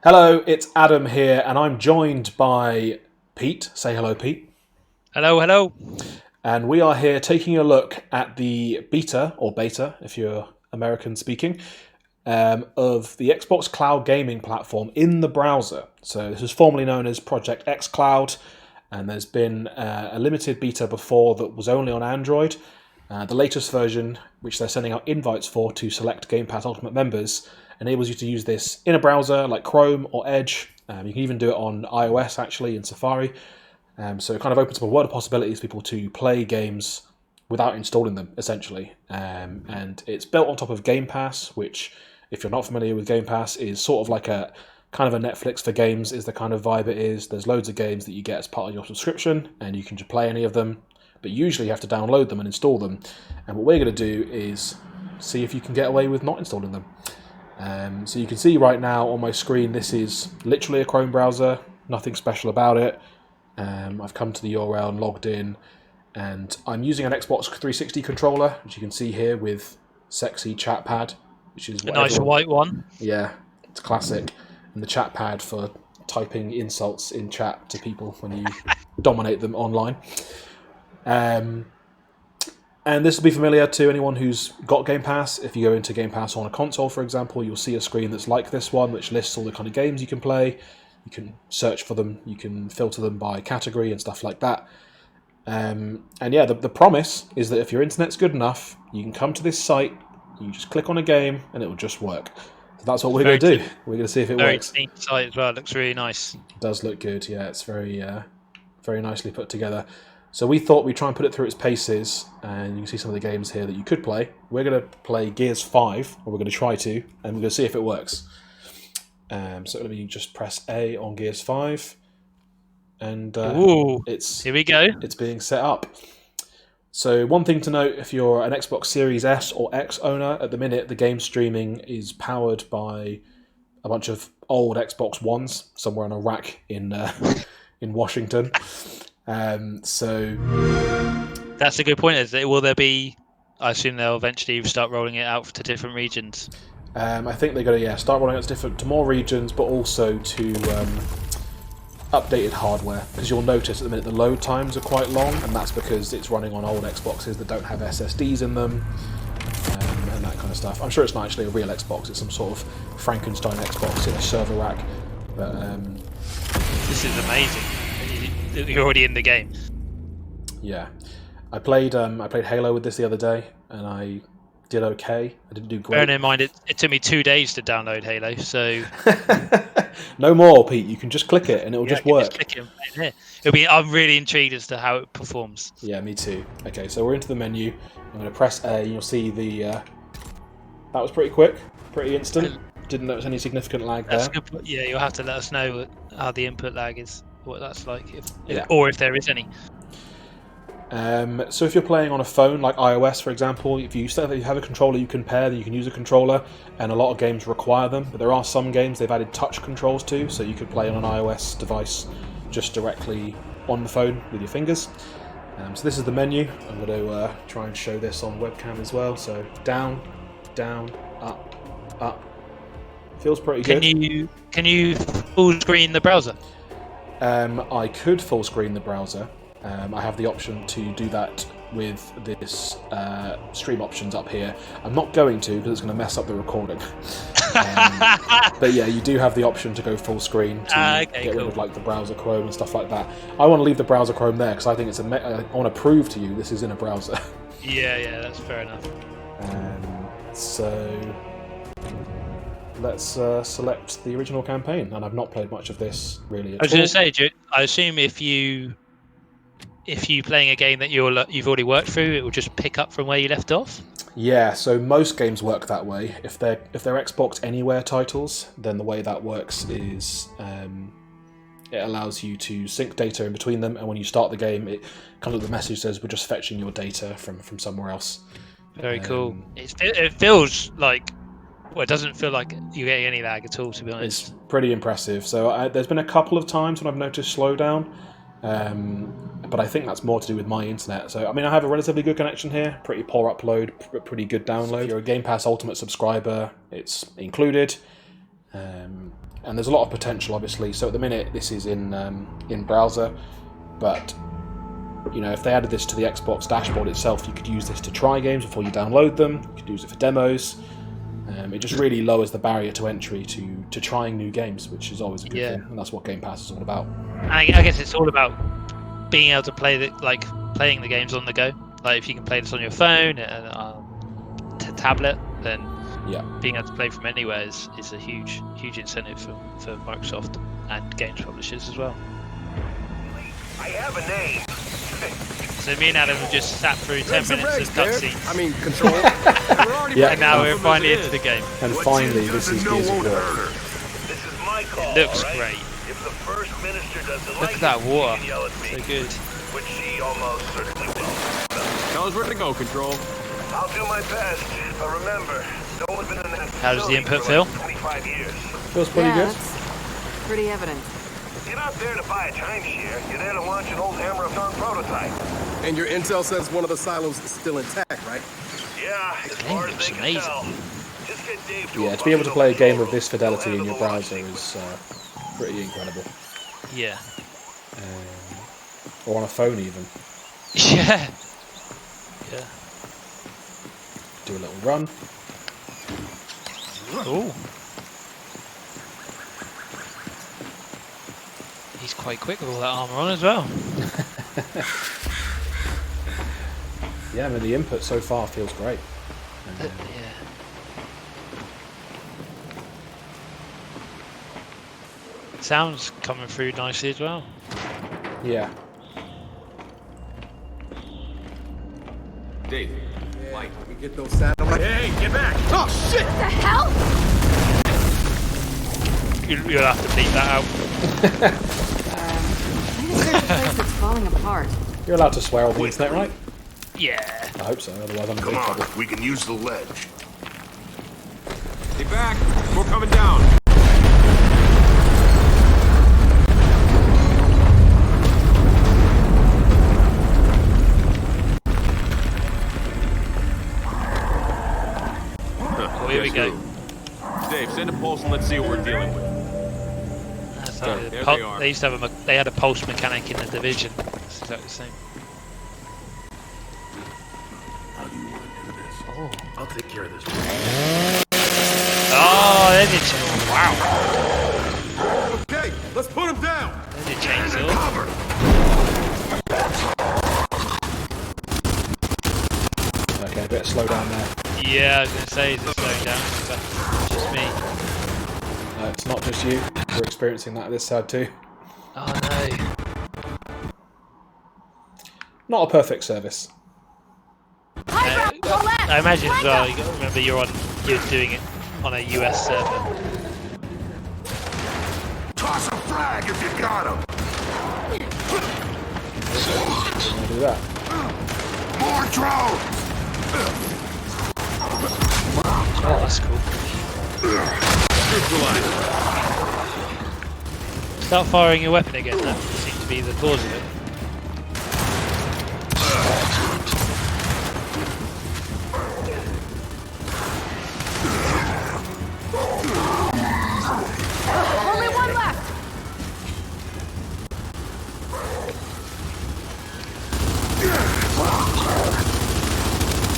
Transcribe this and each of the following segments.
Hello, it's Adam here, and I'm joined by Pete. Say hello, Pete. Hello, hello. And we are here taking a look at the beta, or beta, if you're American speaking, of the Xbox Cloud gaming platform in the browser. So this is formerly known as Project xCloud, and there's been a limited beta before that was only on Android. The latest version, which they're sending out invites for to select Game Pass Ultimate members, enables you to use this in a browser like Chrome or Edge. You can even do it on iOS, actually, in Safari. So it kind of opens up a world of possibilities for people to play games without installing them, essentially. And it's built on top of Game Pass, which, if you're not familiar with Game Pass, is sort of like a kind of a Netflix for games, is the kind of vibe it is. There's loads of games that you get as part of your subscription, and you can just play any of them. But usually you have to download them and install them. And what we're going to do is see if you can get away with not installing them. So you can see right now on my screen, this is literally a Chrome browser, nothing special about it. I've come to the URL and logged in, and I'm using an Xbox 360 controller, which you can see here with sexy chat pad, which is A nice white one. Yeah, it's classic. And the chat pad for typing insults in chat to people when you dominate them online. And this will be familiar to anyone who's got Game Pass. If you go into Game Pass on a console, for example, you'll see a screen that's like this one, which lists all the kind of games you can play. You can search for them, you can filter them by category and stuff like that. And yeah, the promise is that if your internet's good enough, you can come to this site, you just click on a game, and it will just work. So that's what we're going to do. We're going to see if it works. Very neat site as well. It looks really nice. It does look good, yeah. It's very nicely put together. So we thought we'd try and put it through its paces, and you can see some of the games here that you could play. We're going to play Gears 5, or we're going to try to, and we're going to see if it works. So let me just press A on Gears 5, and here we go. It's being set up. So one thing to note, if you're an Xbox Series S or X owner, at the minute the game streaming is powered by a bunch of old Xbox Ones somewhere on a rack in Washington. So that's a good point. Is it? Will there be? I assume they'll eventually start rolling it out to different regions. I think they're going to start rolling out to more regions, but also to updated hardware. Because you'll notice at the minute the load times are quite long, and that's because it's running on old Xboxes that don't have SSDs in them, and that kind of stuff. I'm sure it's not actually a real Xbox; it's some sort of Frankenstein Xbox in a server rack. But this is amazing. You're already in the game. Yeah, I played Halo with this the other day, and I did okay. I didn't do great. Bearing in mind, it took me 2 days to download Halo, so no more, Pete. You can just click it, and it will just work. Just click it and play it here. I'm really intrigued as to how it performs. Yeah, me too. Okay, so we're into the menu. I'm going to press A, and you'll see the. That was pretty quick, pretty instant. Didn't notice any significant lag there. Good. Yeah, you'll have to let us know how the input lag is, what that's like, or if there is any. So if you're playing on a phone like iOS, for example, if you have a controller you can pair, then you can use a controller, and a lot of games require them, but there are some games they've added touch controls to, so you could play on an iOS device just directly on the phone with your fingers. So this is the menu. I'm going to try and show this on webcam as well. So down, down, up. Feels pretty good. Can you full screen the browser? I could full screen the browser. I have the option to do that with this stream options up here. I'm not going to because it's going to mess up the recording. But yeah, you do have the option to go full screen to get rid of like the browser Chrome and stuff like that. I want to leave the browser Chrome there because I think I want to prove to you this is in a browser. Yeah, that's fair enough. So let's select the original campaign, and I've not played much of this really. I was going to say, I assume if you playing a game that you've already worked through, it will just pick up from where you left off. Yeah, so most games work that way. If they're Xbox Anywhere titles, then the way that works is it allows you to sync data in between them, and when you start the game, it kind of the message says we're just fetching your data from somewhere else. Very cool. It feels like. Well, it doesn't feel like you're getting any lag at all, to be honest. It's pretty impressive. So there's been a couple of times when I've noticed slowdown, but I think that's more to do with my internet. So, I mean, I have a relatively good connection here, pretty poor upload, pretty good download. If you're a Game Pass Ultimate subscriber, it's included. And there's a lot of potential, obviously. So at the minute, this is in browser, but if they added this to the Xbox dashboard itself, you could use this to try games before you download them. You could use it for demos. It just really lowers the barrier to entry to trying new games, which is always a good thing, and that's what Game Pass is all about. I guess it's all about being able to playing the games on the go. Like if you can play this on your phone and tablet, then being able to play from anywhere is a huge incentive for Microsoft and games publishers as well. I have a name. So me and Adam have just sat through 10 minutes of cutscenes. I mean, control. And now we're finally into the game. And finally, this is Gears of War. This is my call. It looks great. If the first minister doesn't Look like at that it, water. she can yell at me, So good. which she almost certainly will. Tell us where to go, Control. I'll do my best, but remember, no one's been in that How does the input facility feel? for like 25 years. Feels pretty good. That's pretty evident. You're not there to buy a timeshare. You're there to launch an old Hammer of Dawn prototype. And your intel says one of the silos is still intact, right? Yeah, as far as looks they can amazing. tell. Just get Dave to Yeah, a to be able to bunch play a of game of photos. this fidelity We'll in your handle the browser launch is pretty incredible. Yeah. Or on a phone even. Yeah. Yeah. Do a little run. Ooh. He's quite quick with all that armor on as well. Yeah, I mean the input so far feels great. Yeah. Sounds coming through nicely as well. Yeah. Dave, light. We get those satellites. Hey, get back! Oh shit! What the hell? You'll have to bleep that out. Maybe there's a place that's falling apart. You're allowed to swear on the internet, right? Yeah. I hope so, otherwise I'm in Come big on, trouble. we can use the ledge. Stay back! We're coming down! Oh, here we go. Dave, send a pulse and let's see what we're dealing with. That's There like they are. they used to have they had a pulse mechanic in the division. It's exactly the same. How do you want to do this? Oh. I'll take care of this. Oh, then it changed. Wow. Okay, let's put him down! Then it changed it all. Cover! Okay, a bit of slow down there. Yeah, I was going to say, is it slowing down? Is that just me? No, it's not just you. We're experiencing that this side too. Oh no. Not a perfect service. I imagine as well, you got to remember you're doing it on a US server. Toss a frag if you got him! I'll do that. More drones! Oh, that's cool. Start firing your weapon again, that seems to be the cause of it. Only one left.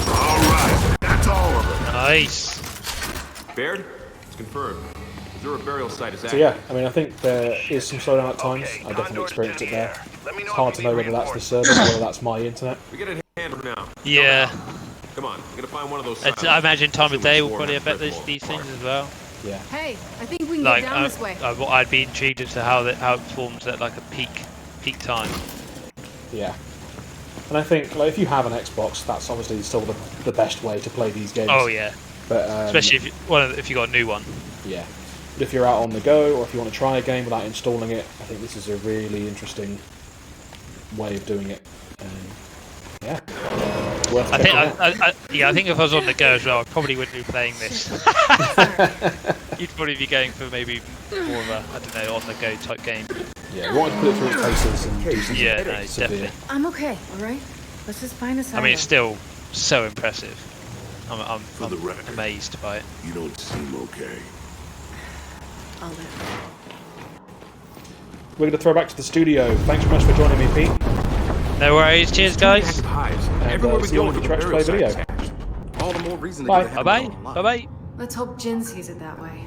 Alright, that's all of them. Nice. Baird, it's confirmed. Is there a burial site? Is So yeah, I mean I think there is some slowdown at times. I definitely experienced it there. It's hard to know whether that's the server or whether that's my internet. We get it handled now. Yeah. Come on, we gotta find one of those It's, silos. I imagine time of day will Swarm probably and affect Red Bull. these things as well. Yeah. Hey, I think we can Like, get down this way. I'd be intrigued as to how it forms at like a peak time. Yeah. And I think like if you have an Xbox, that's obviously still the best way to play these games. Oh yeah, But especially if you got a new one. yeah. But if you're out on the go or if you want to try a game without installing it, I think this is a really interesting way of doing it. Yeah. Worth I checking think out. I think if I was on the go as well, I probably wouldn't be playing this. You'd probably be going for maybe more of a on the go type game. Yeah, we wanted to put it through its paces and do something Yeah, no, severe. definitely. I'm okay, alright? Let's just find a silo. I mean, it's still so impressive. I'm the record. amazed by it. You don't seem okay. I'll live. We're going to throw back to the studio. Thanks very much for joining me, Pete. No worries. Cheers, guys. Hives. And Everywhere we see you go on with the the Trash Play burial video. sites. All the more reason to Bye. get the Bye hell bye. alive. Bye bye. Let's hope Jin sees it that way.